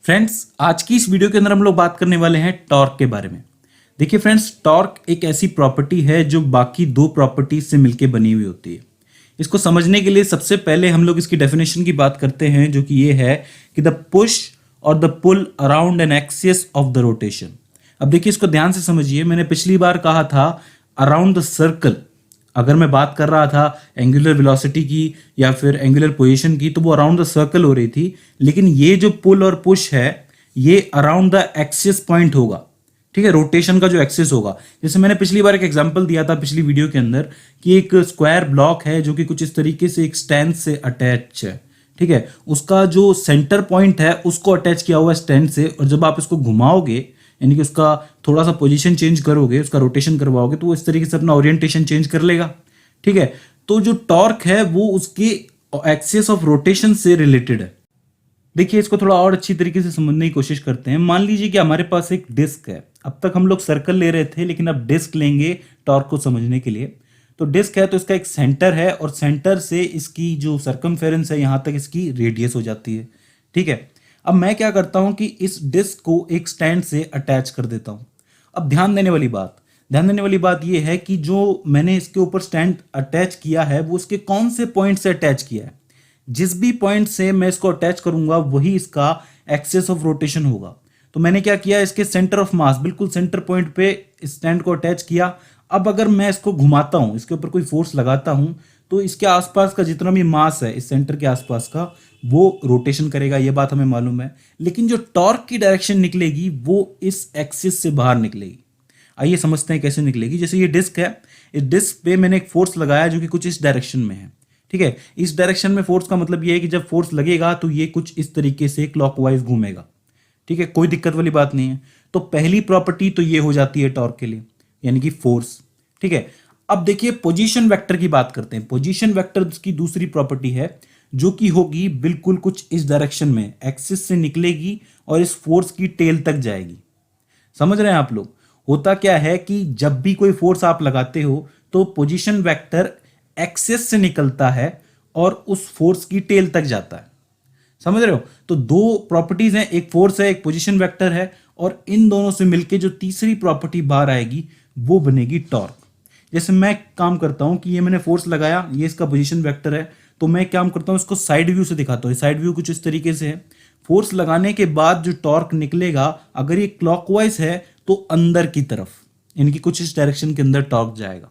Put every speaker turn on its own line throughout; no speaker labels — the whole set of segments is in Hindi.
फ्रेंड्स, आज की इस वीडियो के अंदर हम लोग बात करने वाले हैं टॉर्क के बारे में। देखिए फ्रेंड्स, टॉर्क एक ऐसी प्रॉपर्टी है जो बाकी दो प्रॉपर्टीज से मिलकर बनी हुई होती है। इसको समझने के लिए सबसे पहले हम लोग इसकी डेफिनेशन की बात करते हैं, जो कि ये है कि द पुश और the pull around an axis of the rotation. अब देखिए, इसको ध्यान से समझिए। मैंने पिछली बार कहा था अराउंड द सर्कल। अगर मैं बात कर रहा था एंगुलर वेलोसिटी की या फिर एंगुलर पोजीशन की, तो वो अराउंड द सर्कल हो रही थी। लेकिन ये जो पुल और पुश है, ये अराउंड द एक्सिस पॉइंट होगा। ठीक है, रोटेशन का जो एक्सिस होगा। जैसे मैंने पिछली बार एक एग्जांपल दिया था पिछली वीडियो के अंदर कि एक स्क्वायर ब्लॉक है जो कि कुछ इस तरीके से एक स्टैंड से अटैच है। ठीक है, उसका जो सेंटर पॉइंट है उसको अटैच किया हुआ है स्टैंड से, और जब आप इसको घुमाओगे यानी कि उसका थोड़ा सा पोजीशन चेंज करोगे, उसका रोटेशन करवाओगे, तो वो इस तरीके से अपना ओरिएंटेशन चेंज कर लेगा। ठीक है, तो जो टॉर्क है वो उसके एक्सिस ऑफ रोटेशन से रिलेटेड है। देखिए, इसको थोड़ा और अच्छी तरीके से समझने की कोशिश करते हैं। मान लीजिए कि हमारे पास एक डिस्क है। अब तक हम लोग सर्कल ले रहे थे, लेकिन अब डिस्क लेंगे टॉर्क को समझने के लिए। तो डिस्क है तो इसका एक सेंटर है, और सेंटर से इसकी जो सर्कमफेरेंस है यहां तक इसकी रेडियस हो जाती है। ठीक है, अब मैं क्या करता हूं कि इस डिस्क को एक स्टैंड से अटैच कर देता हूं। अब ध्यान देने वाली बात यह है कि जो मैंने इसके ऊपर स्टैंड अटैच किया है वो उसके कौन से पॉइंट से अटैच किया है। जिस भी पॉइंट से मैं इसको अटैच करूंगा वही इसका एक्सिस ऑफ रोटेशन होगा। तो मैंने क्या किया, इसके सेंटर ऑफ मास, बिल्कुल सेंटर पॉइंट पे स्टैंड को अटैच किया। अब अगर मैं इसको घुमाता हूं, इसके ऊपर कोई फोर्स लगाता हूं, तो इसके आसपास का जितना भी मास है इस सेंटर के आसपास का, वो रोटेशन करेगा। ये बात हमें मालूम है। लेकिन जो टॉर्क की डायरेक्शन निकलेगी वो इस एक्सिस से बाहर निकलेगी। आइए समझते हैं कैसे निकलेगी। जैसे ये डिस्क है, इस डिस्क पे मैंने एक फोर्स लगाया जो कि कुछ इस डायरेक्शन में है। ठीक है, इस डायरेक्शन में फोर्स का मतलब ये है कि जब फोर्स लगेगा तो ये कुछ इस तरीके से क्लॉकवाइज घूमेगा। ठीक है, कोई दिक्कत वाली बात नहीं है। तो पहली प्रॉपर्टी तो ये हो जाती है टॉर्क के लिए, यानी कि फोर्स। ठीक है, अब देखिए पोजीशन वेक्टर की बात करते हैं। पोजीशन वेक्टर की दूसरी प्रॉपर्टी है जो कि होगी बिल्कुल कुछ इस डायरेक्शन में, एक्सिस से निकलेगी और इस फोर्स की टेल तक जाएगी। समझ रहे हैं आप लोग? होता क्या है कि जब भी कोई फोर्स आप लगाते हो तो पोजीशन वेक्टर एक्सिस से निकलता है और उस फोर्स की टेल तक जाता है। समझ रहे हो? तो दो प्रॉपर्टीज हैं, एक फोर्स है, एक पोजीशन वेक्टर है, और इन दोनों से मिलके जो तीसरी प्रॉपर्टी बाहर आएगी वो बनेगी टॉर्क। जैसे मैं काम करता हूं कि ये मैंने फोर्स लगाया, ये इसका पोजीशन वेक्टर है, तो मैं काम करता हूं इसको साइड व्यू से दिखाता हूं। साइड व्यू कुछ इस तरीके से है। फोर्स लगाने के बाद जो टॉर्क निकलेगा, अगर ये क्लॉकवाइज है तो अंदर की तरफ, यानी कि कुछ इस डायरेक्शन के अंदर टॉर्क जाएगा।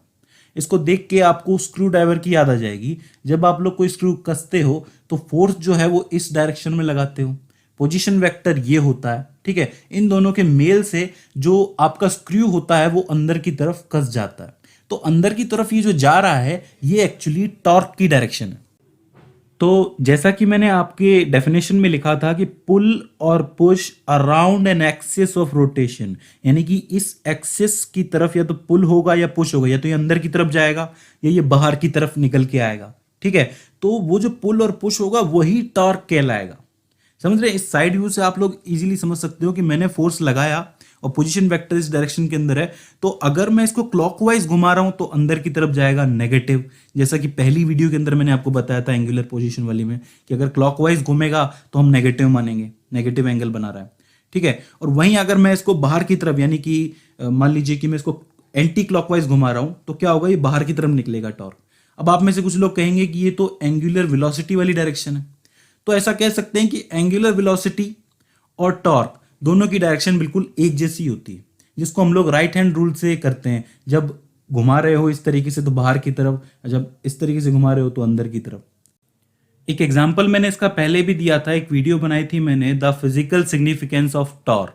इसको देख के आपको स्क्रू ड्राइवर की याद आ जाएगी। जब आप लोग कोई स्क्रू कसते हो तो फोर्स जो है वो इस डायरेक्शन में लगाते हो। पोजीशन वेक्टर ये होता है। ठीक है, इन दोनों के मेल से जो आपका स्क्रू होता है वो अंदर की तरफ कस जाता है। तो अंदर की तरफ ये जो जा रहा है ये एक्चुअली टॉर्क की डायरेक्शन है। तो जैसा कि मैंने आपके डेफिनेशन में लिखा था कि पुल और push around an axis of rotation, यानी कि इस एक्सिस की तरफ या तो पुल होगा या पुश होगा, या तो ये अंदर की तरफ जाएगा या ये बाहर की तरफ निकल के आएगा। ठीक है, तो वो जो पुल और पुश होगा वही टॉर्क कहलाएगा। समझ रहे हैं? इस साइड व्यू से आप लोग इजीली समझ सकते हो कि मैंने फोर्स लगाया और पोजीशन वेक्टर इस डायरेक्शन के अंदर है, तो अगर मैं इसको क्लॉकवाइज घुमा रहा हूं तो अंदर की तरफ जाएगा नेगेटिव। जैसा कि पहली वीडियो के अंदर मैंने आपको बताया था एंगुलर पोजीशन वाली में कि अगर क्लॉकवाइज घूमेगा तो हम नेगेटिव मानेंगे, नेगेटिव एंगल बना रहा है। ठीक है, और वहीं अगर मैं इसको बाहर की तरफ, यानी कि मान लीजिए कि मैं इसको एंटी क्लॉकवाइज घुमा रहा हूं, तो क्या होगा, ये बाहर की तरफ निकलेगा टॉर्क। अब आप में से कुछ लोग कहेंगे कि ये तो एंगुलर वेलोसिटी वाली डायरेक्शन है। तो ऐसा कह सकते हैं कि एंगुलर वेलोसिटी और टॉर्क दोनों की डायरेक्शन बिल्कुल एक जैसी होती है, जिसको हम लोग राइट हैंड रूल से करते हैं। जब घुमा रहे हो इस तरीके से तो बाहर की तरफ, जब इस तरीके से घुमा रहे हो तो अंदर की तरफ। एक एग्जांपल मैंने इसका पहले भी दिया था, एक वीडियो बनाई थी मैंने, the physical significance of torque.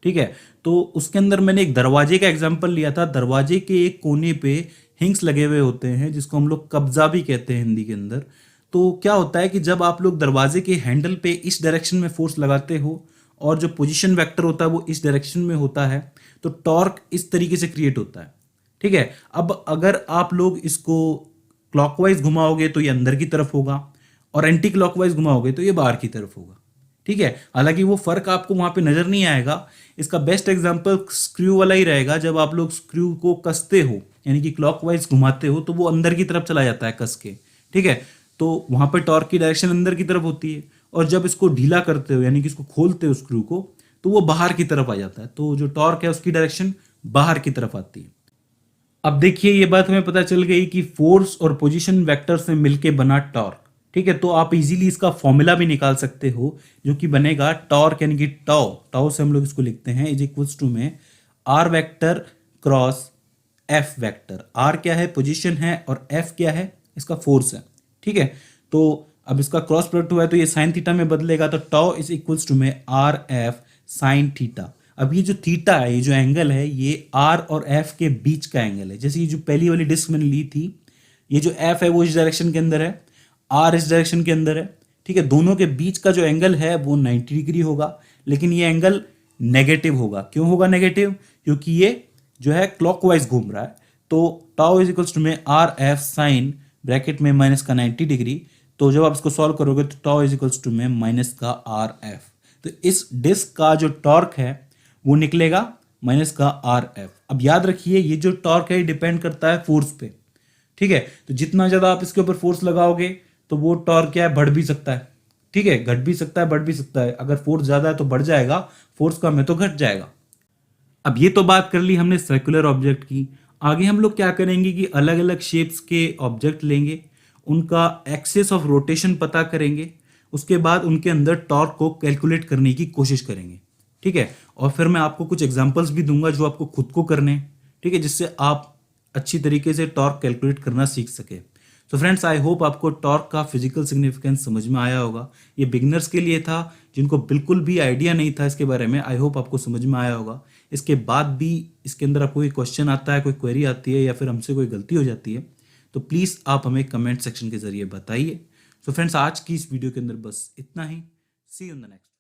ठीक है, तो उसके अंदर मैंने एक दरवाजे का एग्जाम्पल लिया था। दरवाजे के एक कोने पे हिंग्स लगे हुए होते हैं, जिसको हम लोग कब्जा भी कहते हैं हिंदी के अंदर। तो क्या होता है कि जब आप लोग दरवाजे के हैंडल पे इस डायरेक्शन में फोर्स लगाते हो और जो पोजीशन वेक्टर होता है वो इस डायरेक्शन में होता है, तो टॉर्क इस तरीके से क्रिएट होता है। ठीक है, अब अगर आप लोग इसको क्लॉकवाइज घुमाओगे तो ये अंदर की तरफ होगा, और एंटी क्लॉकवाइज घुमाओगे तो ये बाहर की तरफ होगा। ठीक है, हालांकि वो फर्क आपको वहां पे नजर नहीं आएगा। इसका बेस्ट एग्जांपल स्क्रू वाला ही रहेगा। जब आप लोग स्क्रू को कसते हो, यानी कि क्लॉकवाइज घुमाते हो, तो वो अंदर की तरफ चला जाता है कस के। ठीक है, तो वहां पर टॉर्क की डायरेक्शन अंदर की तरफ होती है, और जब इसको ढीला करते हो यानी कि इसको खोलते हो स्क्रू को, तो वो बाहर की तरफ आ जाता है। तो जो टॉर्क है उसकी डायरेक्शन बाहर की तरफ आती है। अब देखिए ये बात हमें पता चल गई कि फोर्स और पोजीशन वेक्टर से मिलके बना टॉर्क। ठीक है, तो आप इजीली इसका फॉर्मूला भी निकाल सकते हो जो कि बनेगा टॉर्क यानी कि टाउ, टाउ से हम लोग इसको लिखते हैं इज इक्वल्स टू में R vector cross F vector. R क्या है, पोजीशन है, और एफ क्या है, इसका फोर्स है। ठीक है, तो अब इसका क्रॉस प्रोडक्ट हुआ है तो ये साइन थीटा में बदलेगा, तो टाउ इज इक्वल्स टू में आर एफ साइन थीटा। अब ये जो थीटा है, ये जो एंगल है, ये आर और एफ के बीच का एंगल है। जैसे ये जो पहली वाली डिस्क मैंने ली थी, ये जो एफ है वो इस डायरेक्शन के अंदर है, आर इस डायरेक्शन के अंदर है। ठीक है, दोनों के बीच का जो एंगल है वो 90 डिग्री होगा, लेकिन ये एंगल नेगेटिव होगा। क्यों होगा नेगेटिव? क्योंकि ये जो है क्लॉकवाइज घूम रहा है। तो टाउ इज इक्वल्स टू में आर एफ साइन ब्रैकेट में माइनस का 90 डिग्री। तो जब आप इसको सॉल्व करोगे तो टाउ इज इक्वल्स टू में माइनस का आर एफ। तो इस डिस्क का जो टॉर्क है वो निकलेगा माइनस का आर एफ। अब याद रखिए ये जो टॉर्क है डिपेंड करता है फोर्स पे। ठीक है, तो जितना ज्यादा आप इसके ऊपर फोर्स लगाओगे तो वो टॉर्क क्या है, बढ़ भी सकता है। ठीक है, घट भी सकता है, बढ़ भी सकता है। अगर फोर्स ज्यादा है तो बढ़ जाएगा, फोर्स कम है तो घट जाएगा। अब ये तो बात कर ली हमने सर्कुलर ऑब्जेक्ट की। आगे हम लोग क्या करेंगे कि अलग अलग शेप्स के ऑब्जेक्ट लेंगे, उनका एक्सिस ऑफ रोटेशन पता करेंगे, उसके बाद उनके अंदर टॉर्क को कैलकुलेट करने की कोशिश करेंगे। ठीक है, और फिर मैं आपको कुछ एग्जांपल्स भी दूंगा जो आपको खुद को करने हैं। ठीक है, जिससे आप अच्छी तरीके से टॉर्क कैलकुलेट करना सीख सके। तो फ्रेंड्स आई होप आपको टॉर्क का फिजिकल सिग्निफिकेंस समझ में आया होगा। ये बिगनर्स के लिए था जिनको बिल्कुल भी आइडिया नहीं था इसके बारे में। आई होप आपको समझ में आया होगा। इसके बाद भी इसके अंदर आपको कोई क्वेश्चन आता है, कोई क्वेरी आती है या फिर हमसे कोई गलती हो जाती है तो प्लीज़ आप हमें कमेंट सेक्शन के जरिए बताइए। तो फ्रेंड्स आज की इस वीडियो के अंदर बस इतना ही। सी यू इन द नेक्स्ट।